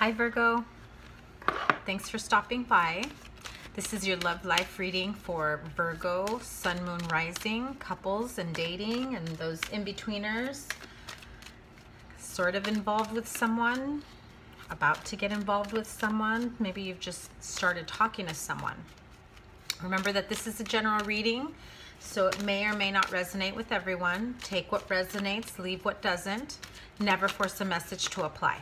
Hi Virgo, thanks for stopping by. This is your love life reading for Virgo, Sun, Moon, Rising, couples and dating and those in-betweeners, sort of involved with someone, about to get involved with someone. Maybe you've just started talking to someone. Remember that this is a general reading, so it may or may not resonate with everyone. Take what resonates, leave what doesn't. Never force a message to apply.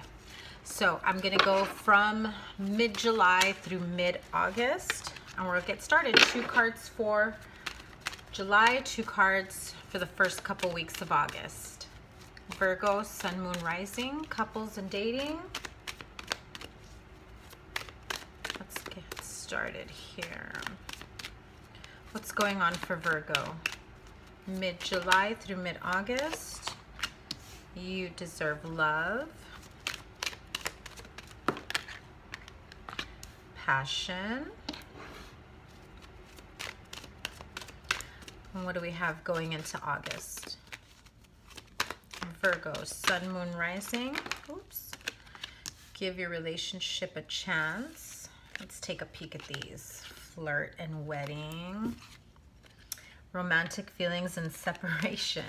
So I'm going to go from mid-July through mid-August, and we'll get started. 2 cards for July, 2 cards for the first couple weeks of August. Virgo, Sun, Moon, Rising, couples and dating. Let's get started here. What's going on for Virgo? Mid-July through mid-August. You deserve love, passion. And what do we have going into August? Virgo, Sun, Moon, Rising. Oops. Give your relationship a chance. Let's take a peek at these. Flirt and wedding. Romantic feelings and separation.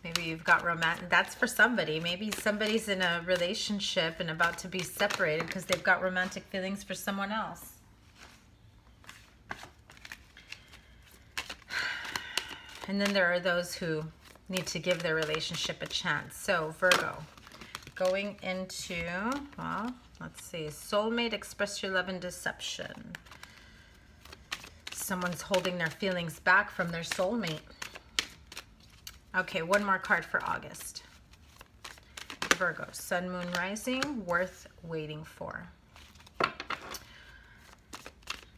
Maybe you've got romantic, that's for somebody. Maybe somebody's in a relationship and about to be separated because they've got romantic feelings for someone else. And then there are those who need to give their relationship a chance. So Virgo, going into, well, let's see, soulmate, express your love and deception. Someone's holding their feelings back from their soulmate. Okay, one more card for August. Virgo, Sun, Moon, Rising, worth waiting for.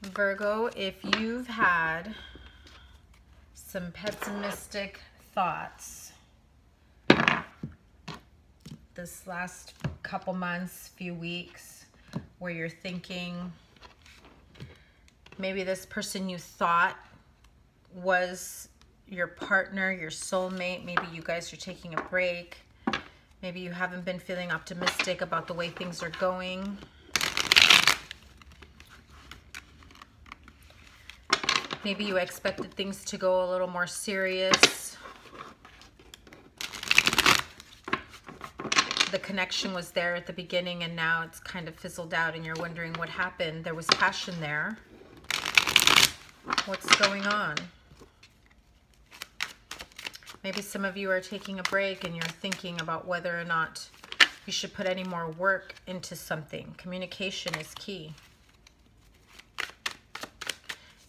Virgo, if you've had some pessimistic thoughts this last couple months, few weeks, where you're thinking maybe this person you thought was your partner, your soulmate, maybe you guys are taking a break, maybe you haven't been feeling optimistic about the way things are going. Maybe you expected things to go a little more serious. The connection was there at the beginning and now it's kind of fizzled out and you're wondering what happened. There was passion there. What's going on? Maybe some of you are taking a break and you're thinking about whether or not you should put any more work into something. Communication is key.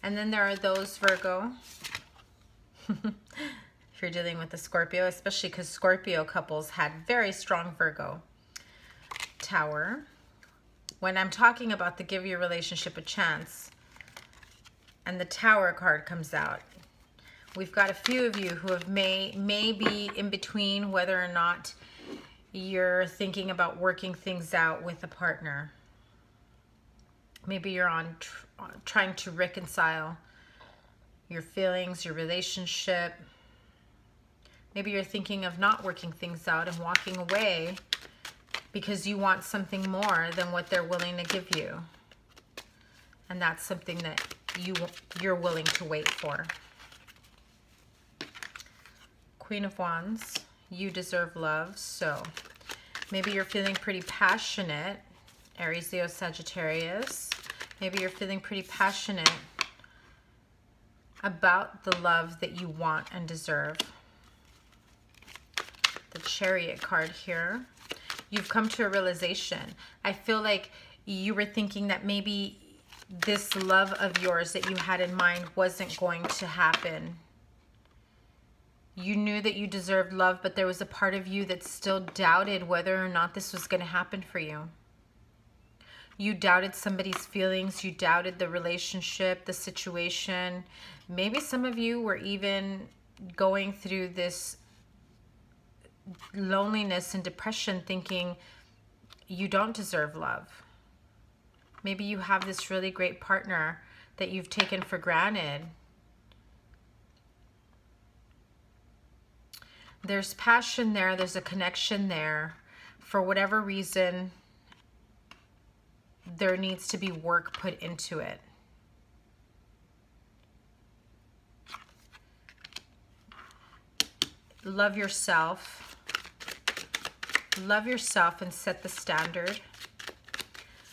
And then there are those, Virgo, if you're dealing with a Scorpio, especially because Scorpio couples had very strong Virgo. Tower. When I'm talking about the give your relationship a chance and the Tower card comes out, we've got a few of you who have may be in between whether or not you're thinking about working things out with a partner. Maybe you're trying to reconcile your feelings, your relationship. Maybe you're thinking of not working things out and walking away because you want something more than what they're willing to give you. And that's something that you're willing to wait for. Queen of Wands, you deserve love. So maybe you're feeling pretty passionate. Aries, Leo, Sagittarius. Maybe you're feeling pretty passionate about the love that you want and deserve. The Chariot card here. You've come to a realization. I feel like you were thinking that maybe this love of yours that you had in mind wasn't going to happen. You knew that you deserved love, but there was a part of you that still doubted whether or not this was going to happen for you. You doubted somebody's feelings. You doubted the relationship, the situation. Maybe some of you were even going through this loneliness and depression thinking you don't deserve love. Maybe you have this really great partner that you've taken for granted. There's passion there. There's a connection there. for whatever reason, there needs to be work put into it. Love yourself. Love yourself and set the standard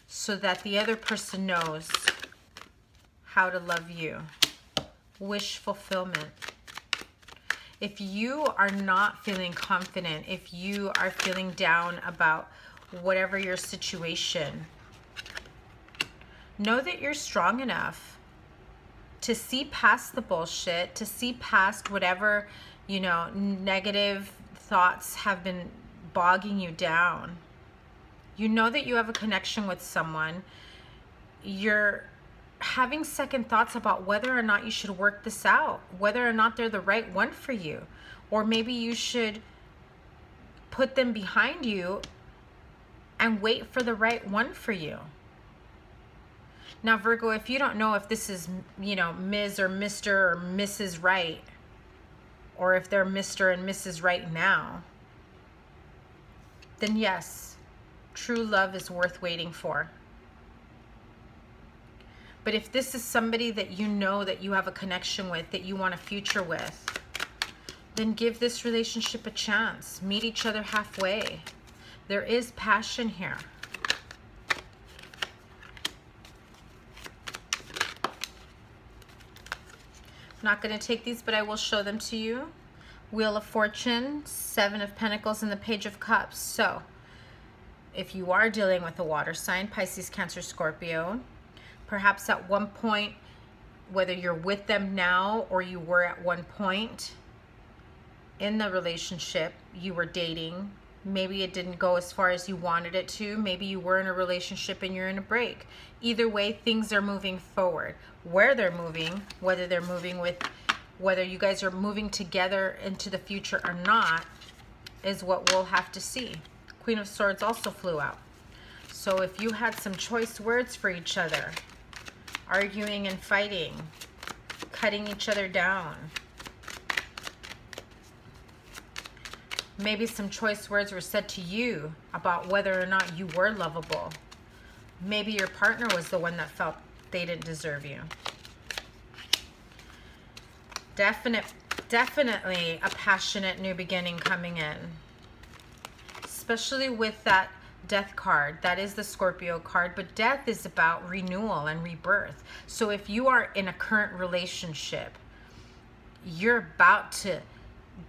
so that the other person knows how to love you. Wish fulfillment. If you are not feeling confident, if you are feeling down about whatever your situation, know that you're strong enough to see past the bullshit, to see past whatever, you know, negative thoughts have been bogging you down. You know that you have a connection with someone. You're having second thoughts about whether or not you should work this out, whether or not they're the right one for you, or maybe you should put them behind you and wait for the right one for you. Now, Virgo, if you don't know if this is, you know, Ms. or Mr. or Mrs. Right, or if they're Mr. and Mrs. Right now, then yes, true love is worth waiting for. But if this is somebody that you know that you have a connection with, that you want a future with, then give this relationship a chance. Meet each other halfway. There is passion here. I'm not going to take these, but I will show them to you. Wheel of Fortune, Seven of Pentacles, and the Page of Cups. So, if you are dealing with a water sign, Pisces, Cancer, Scorpio, perhaps at one point, whether you're with them now or you were at one point in the relationship, you were dating, maybe it didn't go as far as you wanted it to, maybe you were in a relationship and you're in a break. Either way, things are moving forward. Where they're moving, whether they're moving with, whether you guys are moving together into the future or not, is what we'll have to see. Queen of Swords also flew out. So if you had some choice words for each other, arguing and fighting, cutting each other down, maybe some choice words were said to you about whether or not you were lovable. Maybe your partner was the one that felt they didn't deserve you. Definitely a passionate new beginning coming in. Especially with that Death card. That is the Scorpio card, but death is about renewal and rebirth. So if you are in a current relationship, you're about to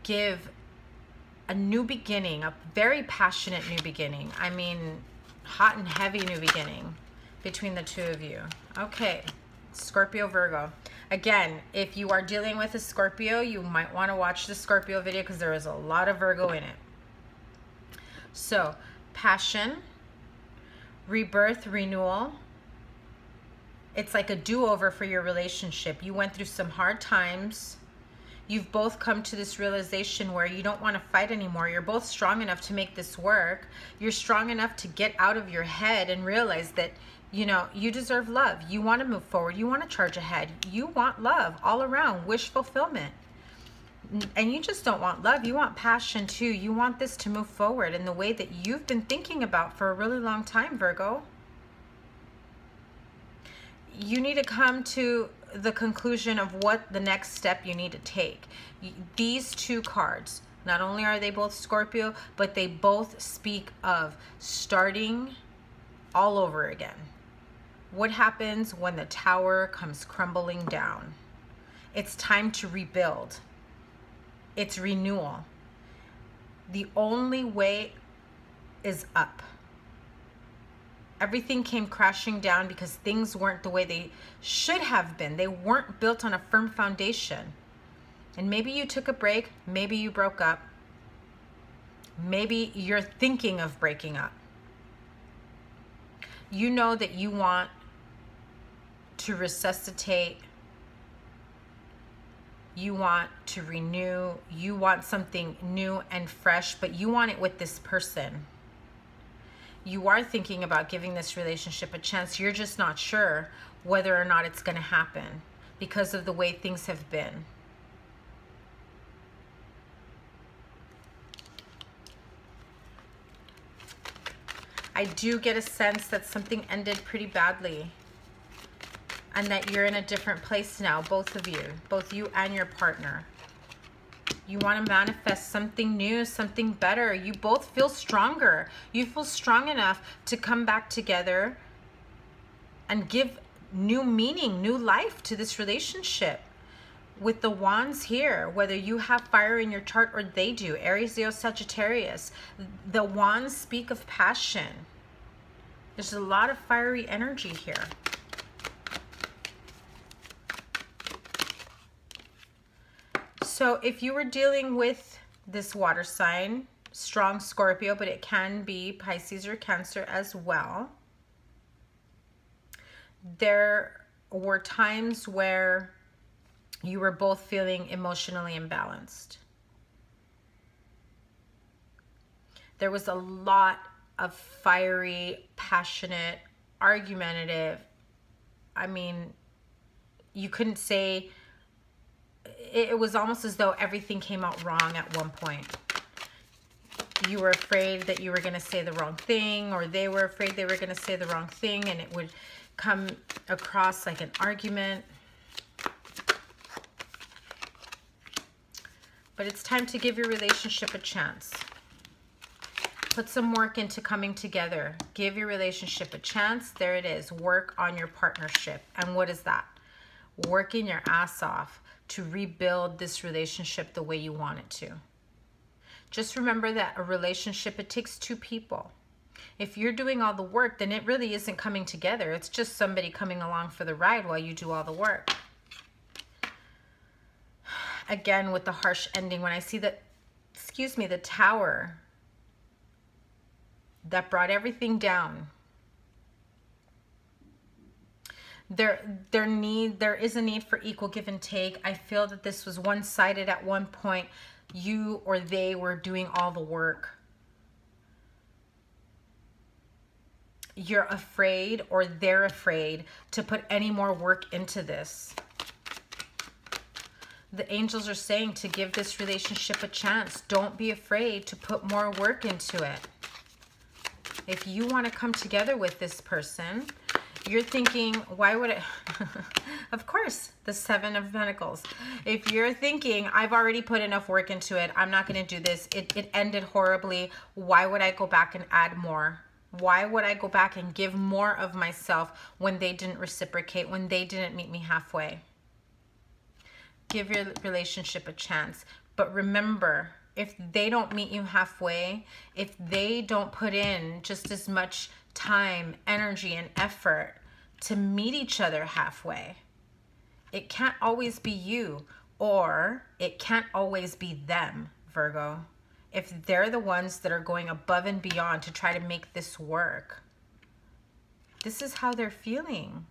give a new beginning, a very passionate new beginning. I mean, hot and heavy new beginning between the two of you. Okay, Scorpio, Virgo. Again, if you are dealing with a Scorpio, you might want to watch the Scorpio video because there is a lot of Virgo in it. So, passion, rebirth, renewal. It's like a do-over for your relationship. You went through some hard times. You've both come to this realization where you don't want to fight anymore. You're both strong enough to make this work. You're strong enough to get out of your head and realize that, you know, you deserve love. You want to move forward. You want to charge ahead. You want love all around, wish fulfillment. And you just don't want love. You want passion too. You want this to move forward in the way that you've been thinking about for a really long time, Virgo. You need to come to the conclusion of what the next step you need to take. These two cards, not only are they both Scorpio, but they both speak of starting all over again. What happens when the tower comes crumbling down? It's time to rebuild. It's renewal. The only way is up. Everything came crashing down because things weren't the way they should have been. They weren't built on a firm foundation. And maybe you took a break. Maybe you broke up. Maybe you're thinking of breaking up. You know that you want to resuscitate. You want to renew. You want something new and fresh, but you want it with this person. You are thinking about giving this relationship a chance. You're just not sure whether or not it's going to happen because of the way things have been. I do get a sense that something ended pretty badly and that you're in a different place now, both of you, both you and your partner. You want to manifest something new, something better. You both feel stronger. You feel strong enough to come back together and give new meaning, new life to this relationship. With the wands here, whether you have fire in your chart or they do, Aries, Leo, Sagittarius, the wands speak of passion. There's a lot of fiery energy here. So if you were dealing with this water sign, strong Scorpio, but it can be Pisces or Cancer as well, there were times where you were both feeling emotionally imbalanced. There was a lot of fiery, passionate, argumentative. I mean, you couldn't say, it was almost as though everything came out wrong at one point. You were afraid that you were going to say the wrong thing, or they were afraid they were going to say the wrong thing, and it would come across like an argument. But it's time to give your relationship a chance. Put some work into coming together. Give your relationship a chance. There it is. Work on your partnership. And what is that? Working your ass off to rebuild this relationship the way you want it to. Just remember that a relationship, it takes two people. If you're doing all the work, then it really isn't coming together. It's just somebody coming along for the ride while you do all the work. Again, with the harsh ending, when I see that, excuse me, the Tower that brought everything down, there is a need for equal give and take. I feel that this was one-sided at one point. You or they were doing all the work. You're afraid, or they're afraid, to put any more work into this. The angels are saying to give this relationship a chance. Don't be afraid to put more work into it. If you want to come together with this person, you're thinking, why would it? Of course, the Seven of Pentacles. If you're thinking, I've already put enough work into it, I'm not going to do this. It ended horribly. Why would I go back and add more? Why would I go back and give more of myself when they didn't reciprocate, when they didn't meet me halfway? Give your relationship a chance. But remember, if they don't meet you halfway, if they don't put in just as much time, energy, and effort to meet each other halfway, it can't always be you, or it can't always be them, Virgo. If they're the ones that are going above and beyond to try to make this work, this is how they're feeling.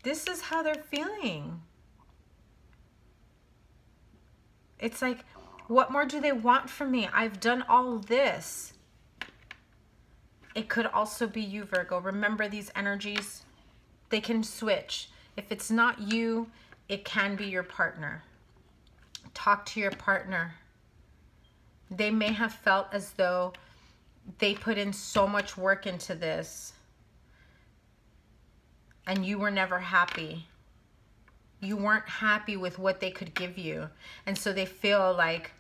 This is how they're feeling. It's like, what more do they want from me? I've done all this. It could also be you, Virgo. Remember, these energies, they can switch. If it's not you, it can be your partner. Talk to your partner. They may have felt as though they put in so much work into this and you were never happy. You weren't happy with what they could give you. And so they feel like,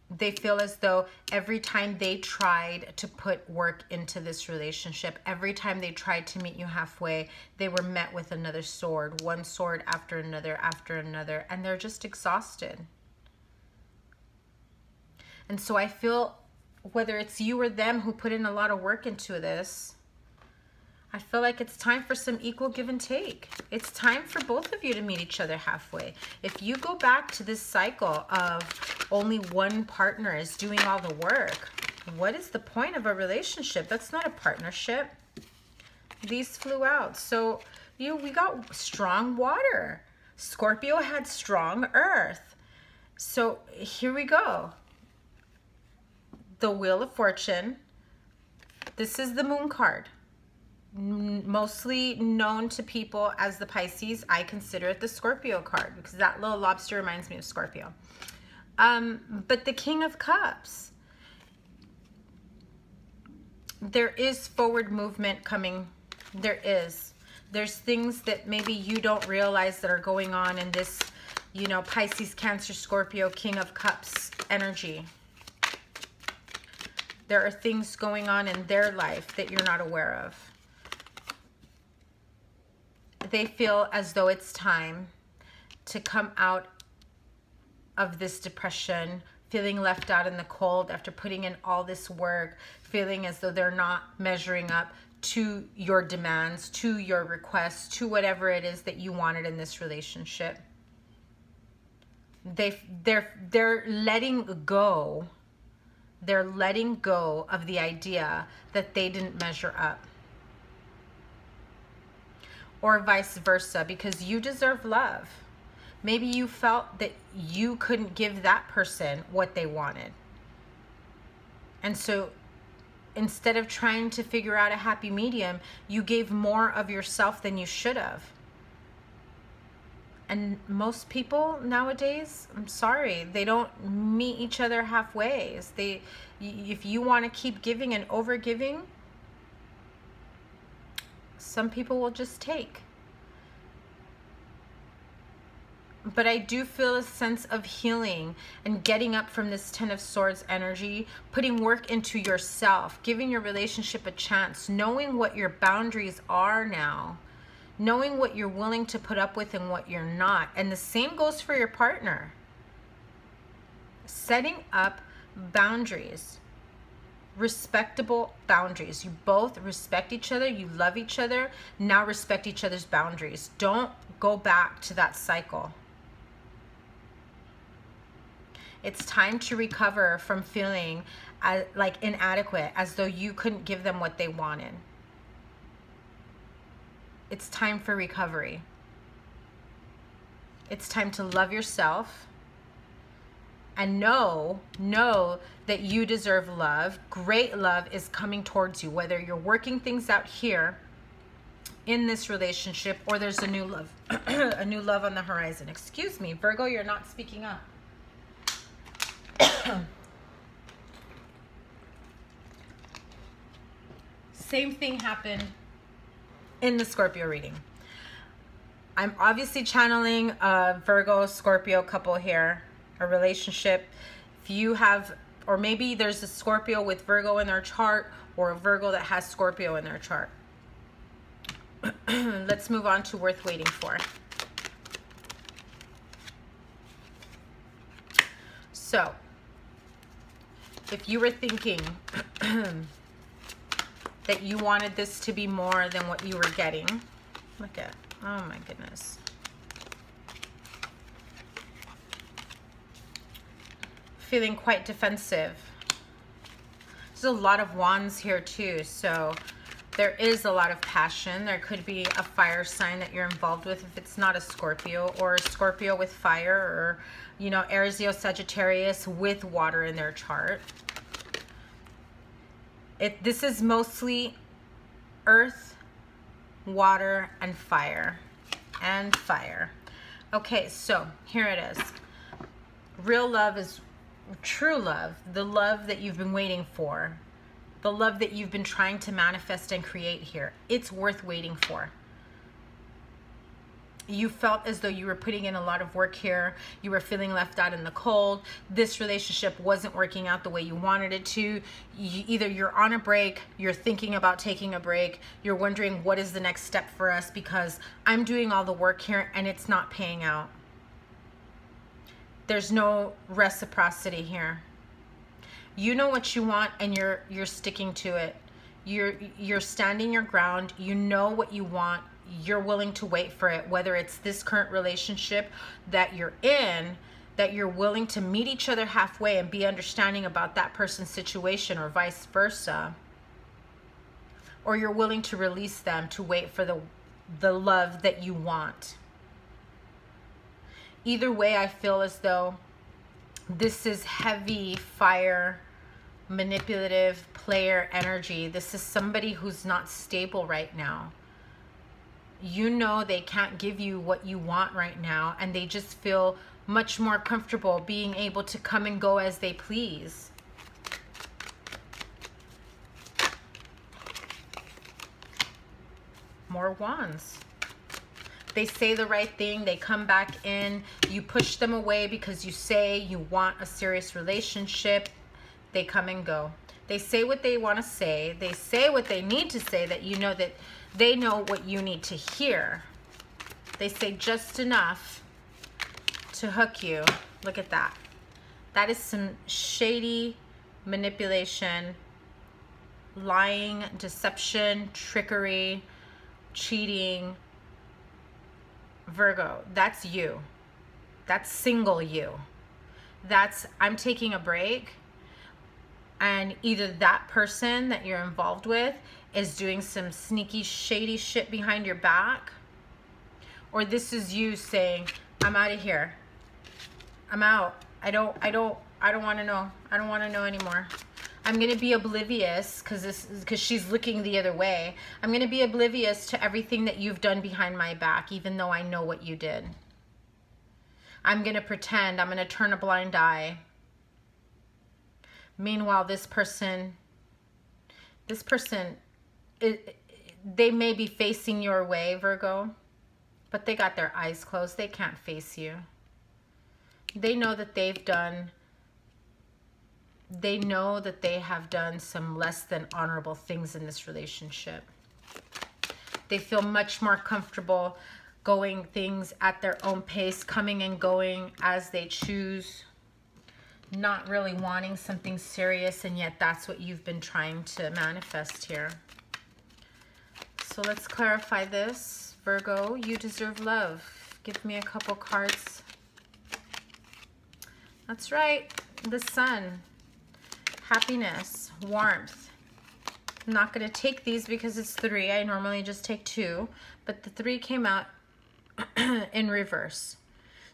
they feel as though every time they tried to put work into this relationship, every time they tried to meet you halfway, they were met with another sword, one sword after another, and they're just exhausted. And so I feel, whether it's you or them who put in a lot of work into this, I feel like it's time for some equal give and take. It's time for both of you to meet each other halfway. If you go back to this cycle of only one partner is doing all the work, what is the point of a relationship? That's not a partnership. These flew out. So we got strong water. Scorpio had strong earth. So here we go. The Wheel of Fortune. This is the Moon card. Mostly known to people as the Pisces. I consider it the Scorpio card because that little lobster reminds me of Scorpio. But the King of Cups. there is forward movement coming. There's things that maybe you don't realize that are going on in this, you know, Pisces, Cancer, Scorpio, King of Cups energy. There are things going on in their life that you're not aware of. They feel as though it's time to come out of this depression, feeling left out in the cold after putting in all this work, feeling as though they're not measuring up to your demands, to your requests, to whatever it is that you wanted in this relationship. They're letting go. They're letting go of the idea that they didn't measure up. Or vice versa, because you deserve love. Maybe you felt that you couldn't give that person what they wanted. And so instead of trying to figure out a happy medium, you gave more of yourself than you should have. And most people nowadays, I'm sorry, they don't meet each other halfway. If you want to keep giving and over giving, some people will just take. But I do feel a sense of healing and getting up from this Ten of Swords energy, putting work into yourself, giving your relationship a chance, knowing what your boundaries are now, knowing what you're willing to put up with and what you're not. And the same goes for your partner. Setting up boundaries, respectable boundaries. You both respect each other, you love each other, now respect each other's boundaries. Don't go back to that cycle. It's time to recover from feeling like inadequate, as though you couldn't give them what they wanted. It's time for recovery. It's time to love yourself and know that you deserve love. Great love is coming towards you, whether you're working things out here in this relationship or there's a new love, a new love on the horizon. Excuse me, Virgo, you're not speaking up. Same thing happened in the Scorpio reading. I'm obviously channeling a Virgo Scorpio couple here, a relationship. If you have, or maybe there's a Scorpio with Virgo in their chart, or a Virgo that has Scorpio in their chart. Let's move on to worth waiting for. So, if you were thinking that you wanted this to be more than what you were getting, look at, oh my goodness. Feeling quite defensive. There's a lot of wands here too, so there is a lot of passion. There could be a fire sign that you're involved with if it's not a Scorpio, or a Scorpio with fire, or, you know, Aries, Leo, Sagittarius with water in their chart. This is mostly earth, water, and fire. And fire. Okay, so here it is. Real love is true love, the love that you've been waiting for, the love that you've been trying to manifest and create here. It's worth waiting for. You felt as though you were putting in a lot of work here. You were feeling left out in the cold. This relationship wasn't working out the way you wanted it to. Either you're on a break, you're thinking about taking a break, you're wondering what is the next step for us because I'm doing all the work here and it's not paying out. There's no reciprocity here. You know what you want and you're sticking to it. You're standing your ground. You know what you want. You're willing to wait for it, whether it's this current relationship that you're in, that you're willing to meet each other halfway and be understanding about that person's situation, or vice versa, or you're willing to release them to wait for the love that you want. Either way, I feel as though this is heavy fire, manipulative player energy. This is somebody who's not stable right now. You know they can't give you what you want right now, and they just feel much more comfortable being able to come and go as they please. More wands. They say the right thing. They come back in. You push them away because you say you want a serious relationship. They come and go. They say what they want to say. They say what they need to say, that you know that they know what you need to hear. They say just enough to hook you. Look at that. That is some shady manipulation, lying, deception, trickery, cheating. Virgo, that's you. That's single you. That's, I'm taking a break, and either that person that you're involved with is doing some sneaky, shady shit behind your back, or this is you saying, I'm out of here. I'm out. I don't want to know. I don't want to know anymore. I'm going to be oblivious because she's looking the other way. I'm going to be oblivious to everything that you've done behind my back, even though I know what you did. I'm going to pretend. I'm going to turn a blind eye. Meanwhile, this person, they may be facing your way, Virgo, but they got their eyes closed. They can't face you. They know that they know that they have done some less than honorable things in this relationship. They feel much more comfortable going things at their own pace, coming and going as they choose, not really wanting something serious, and yet that's what you've been trying to manifest here. So let's clarify this. Virgo, you deserve love. Give me a couple cards. That's right, the Sun. Happiness, warmth. I'm not going to take these because it's 3. I normally just take 2, but the 3 came out in reverse.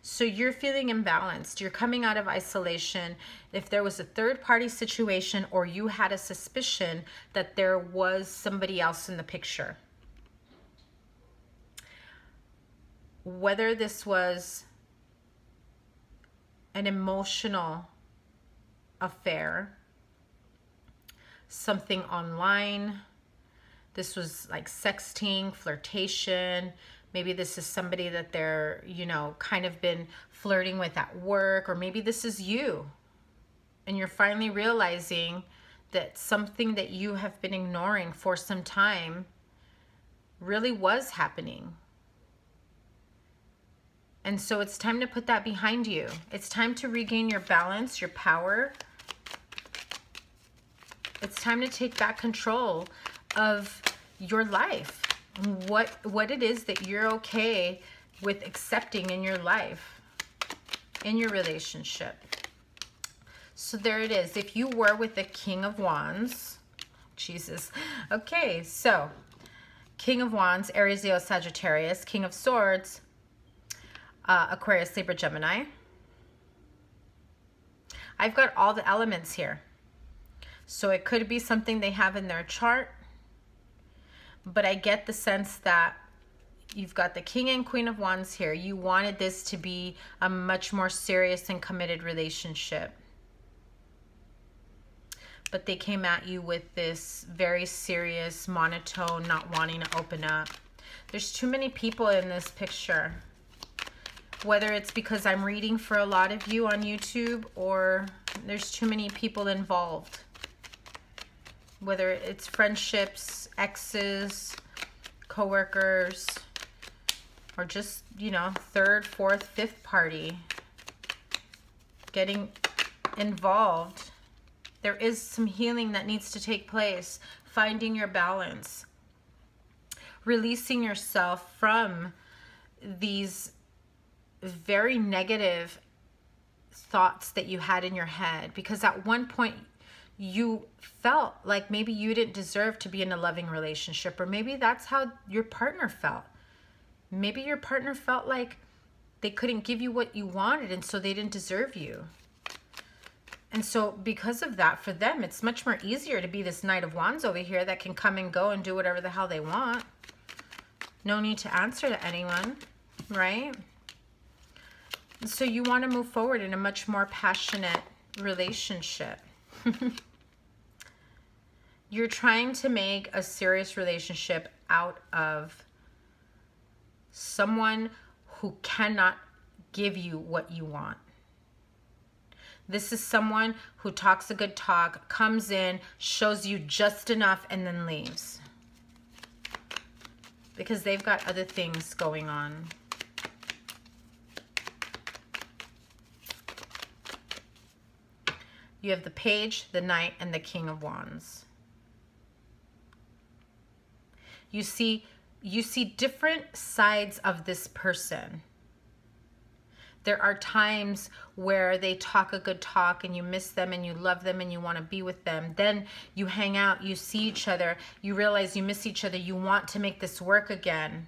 So you're feeling imbalanced. You're coming out of isolation. If there was a third-party situation, or you had a suspicion that there was somebody else in the picture, whether this was an emotional affair, something online, this was like sexting, flirtation, maybe this is somebody that they're, you know, kind of been flirting with at work, or maybe this is you, and you're finally realizing that something that you have been ignoring for some time really was happening. And so it's time to put that behind you. It's time to regain your balance, your power. It's time to take back control of your life. What it is that you're okay with accepting in your life, in your relationship. So there it is. If you were with the King of Wands, Jesus. Okay, so King of Wands, Aries, Leo, Sagittarius, King of Swords, Aquarius, Libra, Gemini. I've got all the elements here. So it could be something they have in their chart, but I get the sense that you've got the King and Queen of Wands here. You wanted this to be a much more serious and committed relationship, but they came at you with this very serious, monotone, not wanting to open up. There's too many people in this picture. Whether it's because I'm reading for a lot of you on YouTube, or there's too many people involved. Whether it's friendships, exes, coworkers, or just, you know, third, fourth, fifth party getting involved. There is some healing that needs to take place. Finding your balance. Releasing yourself from these very negative thoughts that you had in your head, because at one point you felt like maybe you didn't deserve to be in a loving relationship, or maybe that's how your partner felt. Maybe your partner felt like they couldn't give you what you wanted, and so they didn't deserve you. And so because of that, for them, it's much more easier to be this Knight of Wands over here that can come and go and do whatever the hell they want. No need to answer to anyone, right? So you want to move forward in a much more passionate relationship. You're trying to make a serious relationship out of Someone who cannot give you what you want. This is someone who talks a good talk, comes in, shows you just enough, and then leaves. Because they've got other things going on. You have the Page, the Knight, and the King of Wands. You see different sides of this person. There are times where they talk a good talk and you miss them and you love them and you want to be with them. Then you hang out, you see each other, you realize you miss each other, you want to make this work again.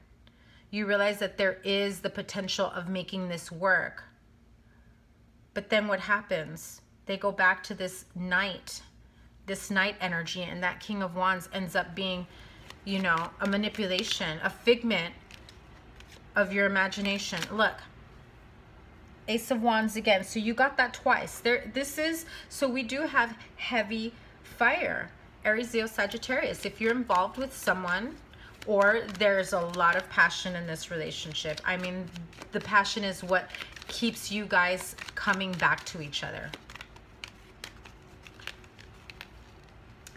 You realize that there is the potential of making this work. But then what happens? They go back to this knight energy, and that King of Wands ends up being, you know, a manipulation, a figment of your imagination. Look. Ace of Wands again. So you got that twice. So we do have heavy fire. Aries, Leo, Sagittarius. If you're involved with someone or there's a lot of passion in this relationship, I mean, the passion is what keeps you guys coming back to each other.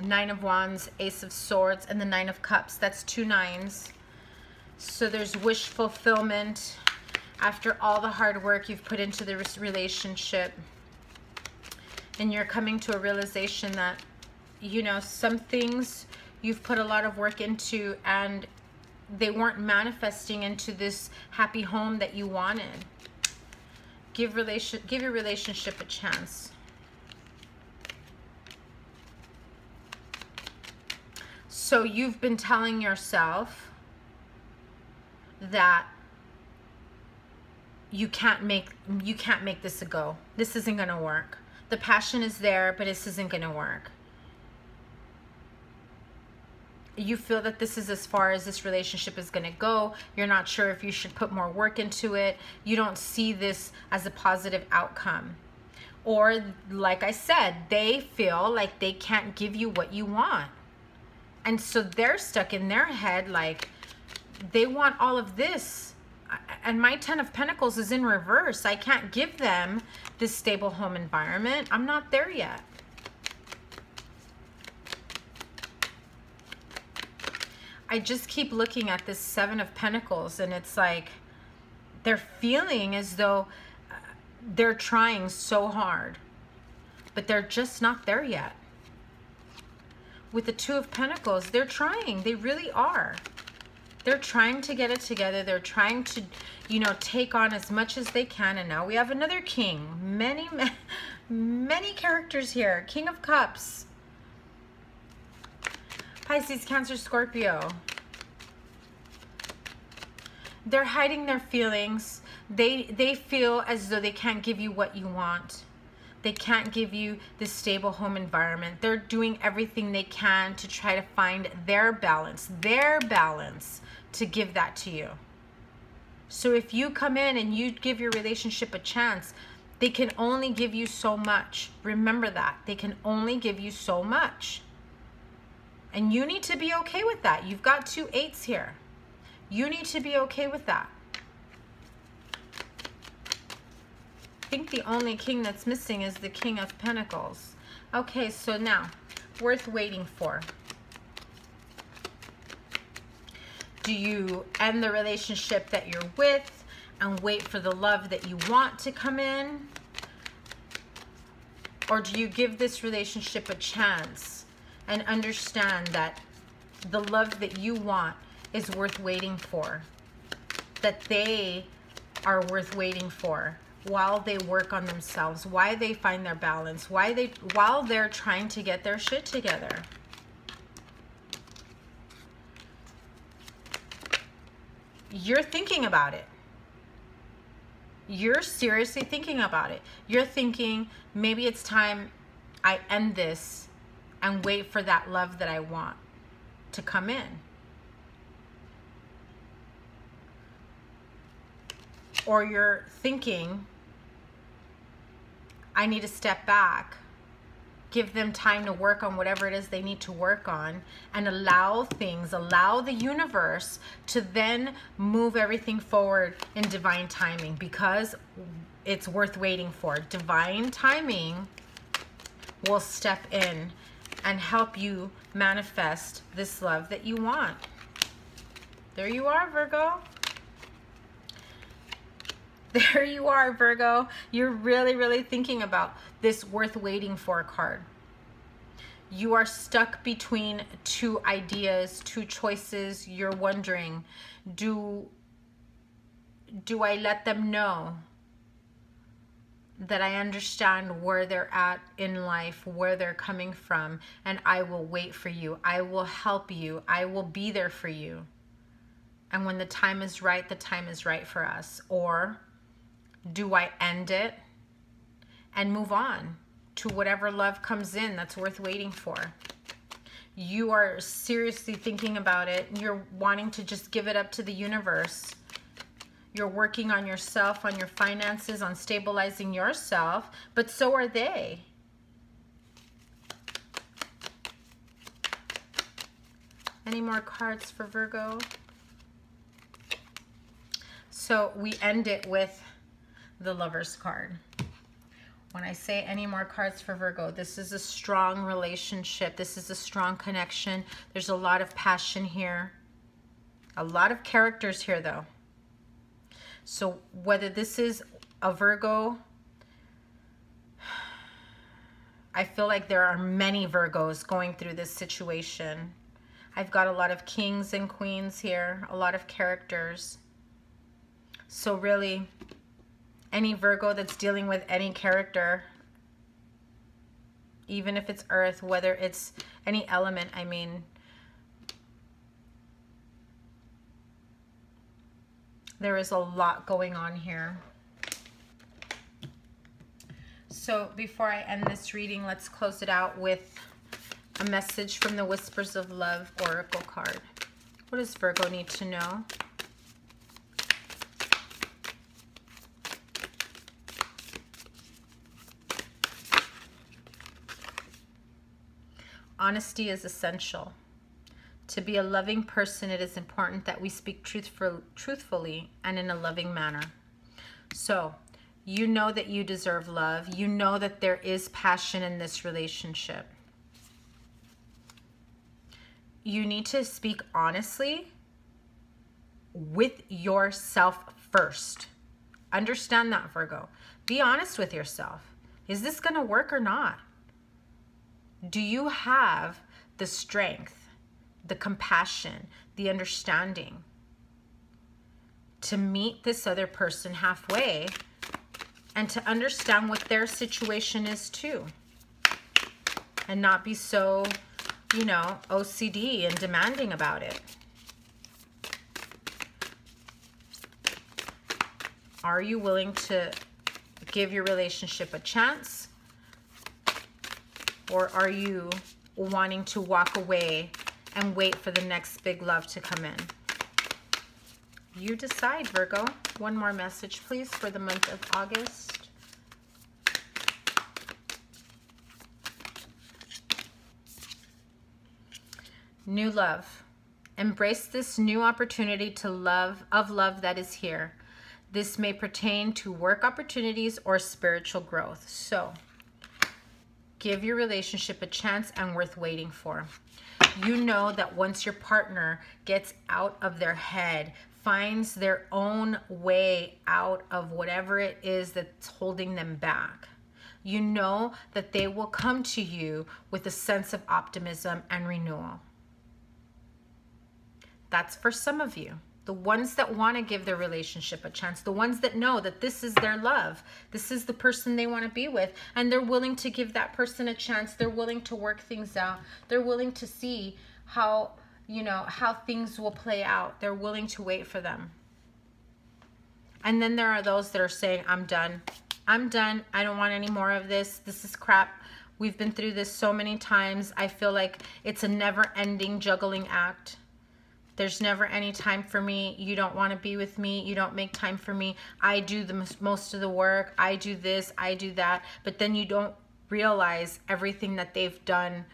Nine of Wands, Ace of Swords, and the Nine of Cups. That's 2 nines. So there's wish fulfillment. After all the hard work you've put into this relationship, and you're coming to a realization that, you know, some things you've put a lot of work into and they weren't manifesting into this happy home that you wanted. Give your relationship a chance. So you've been telling yourself that you can't make this a go. This isn't going to work. The passion is there, but this isn't going to work. You feel that this is as far as this relationship is going to go. You're not sure if you should put more work into it. You don't see this as a positive outcome. Or, like I said, they feel like they can't give you what you want. And so they're stuck in their head like they want all of this. And my 10 of Pentacles is in reverse. I can't give them this stable home environment. I'm not there yet. I just keep looking at this 7 of Pentacles, and it's like they're feeling as though they're trying so hard, but they're just not there yet. With the 2 of Pentacles, they're trying. They really are. They're trying to get it together. They're trying to, you know, take on as much as they can. And now we have another king. Many characters here. King of Cups. Pisces, Cancer, Scorpio. They're hiding their feelings. They feel as though they can't give you what you want. They can't give you this stable home environment. They're doing everything they can to try to find their balance to give that to you. So if you come in and you give your relationship a chance, they can only give you so much. Remember that. They can only give you so much. And you need to be okay with that. You've got 2 8s here. You need to be okay with that. I think the only king that's missing is the King of Pentacles. Okay, so now, worth waiting for. Do you end the relationship that you're with and wait for the love that you want to come in? Or do you give this relationship a chance and understand that the love that you want is worth waiting for? That they are worth waiting for while they work on themselves, why they find their balance, while they're trying to get their shit together. You're thinking about it. You're seriously thinking about it. You're thinking, maybe it's time I end this and wait for that love that I want to come in. Or you're thinking, I need to step back, give them time to work on whatever it is they need to work on, and allow the universe to then move everything forward in divine timing, because it's worth waiting for. Divine timing will step in and help you manifest this love that you want. There you are, Virgo. There you are, Virgo. You're really, really thinking about this worth waiting for card. You are stuck between two ideas, two choices. You're wondering, do I let them know that I understand where they're at in life, where they're coming from, and I will wait for you. I will help you. I will be there for you. And when the time is right, the time is right for us. Or do I end it and move on to whatever love comes in that's worth waiting for? You are seriously thinking about it. You're wanting to just give it up to the universe. You're working on yourself, on your finances, on stabilizing yourself, but so are they. Any more cards for Virgo? So we end it with the Lover's card. When I say any more cards for Virgo, this is a strong relationship. This is a strong connection. There's a lot of passion here. A lot of characters here, though. So whether this is a Virgo, I feel like there are many Virgos going through this situation. I've got a lot of kings and queens here, a lot of characters. So really, any Virgo that's dealing with any character, even if it's earth, whether it's any element, I mean, there is a lot going on here. So before I end this reading, let's close it out with a message from the Whispers of Love Oracle card. What does Virgo need to know? Honesty is essential. To be a loving person, it is important that we speak truthfully and in a loving manner. So, you know that you deserve love. You know that there is passion in this relationship. You need to speak honestly with yourself first. Understand that, Virgo. Be honest with yourself. Is this going to work or not? Do you have the strength, the compassion, the understanding to meet this other person halfway and to understand what their situation is too? And not be so, you know, OCD and demanding about it. Are you willing to give your relationship a chance? Or are you wanting to walk away and wait for the next big love to come in? You decide, Virgo. One more message, please, for the month of August. New love. Embrace this new opportunity to love that is here. This may pertain to work opportunities or spiritual growth. So, give your relationship a chance and worth waiting for. You know that once your partner gets out of their head, finds their own way out of whatever it is that's holding them back, you know that they will come to you with a sense of optimism and renewal. That's for some of you. The ones that want to give their relationship a chance, the ones that know that this is their love, this is the person they want to be with, and they're willing to give that person a chance. They're willing to work things out. They're willing to see how, you know, how things will play out. They're willing to wait for them. And then there are those that are saying, I'm done. I'm done. I don't want any more of this. This is crap. We've been through this so many times. I feel like it's a never-ending juggling act. There's never any time for me. You don't want to be with me. You don't make time for me. I do the most of the work. I do this. I do that. But then you don't realize everything that they've done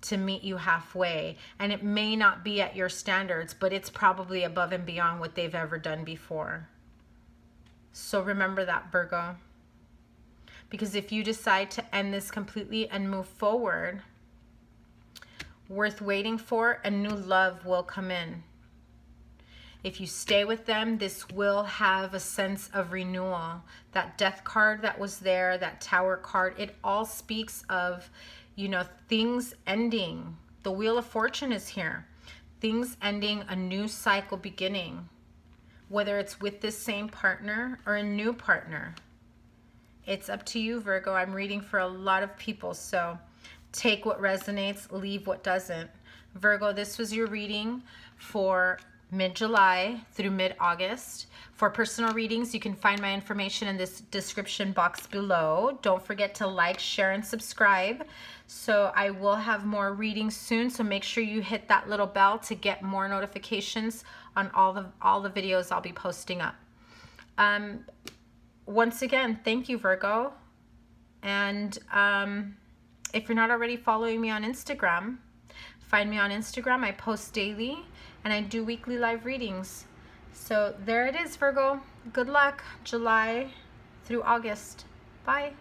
to meet you halfway. And it may not be at your standards, but it's probably above and beyond what they've ever done before. So remember that, Virgo. Because if you decide to end this completely and move forward, worth waiting for, a new love will come in. If you stay with them, this will have a sense of renewal. That Death card that was there, that Tower card, it all speaks of, you know, things ending. The Wheel of Fortune is here. Things ending, a new cycle beginning. Whether it's with this same partner or a new partner. It's up to you, Virgo. I'm reading for a lot of people, so take what resonates, leave what doesn't. Virgo, this was your reading for mid-July through mid-August. For personal readings, you can find my information in this description box below. Don't forget to like, share, and subscribe. So I will have more readings soon, so make sure you hit that little bell to get more notifications on all the videos I'll be posting up. Once again, thank you, Virgo. And if you're not already following me on Instagram, find me on Instagram. I post daily and I do weekly live readings. So there it is, Virgo. Good luck, July through August. Bye.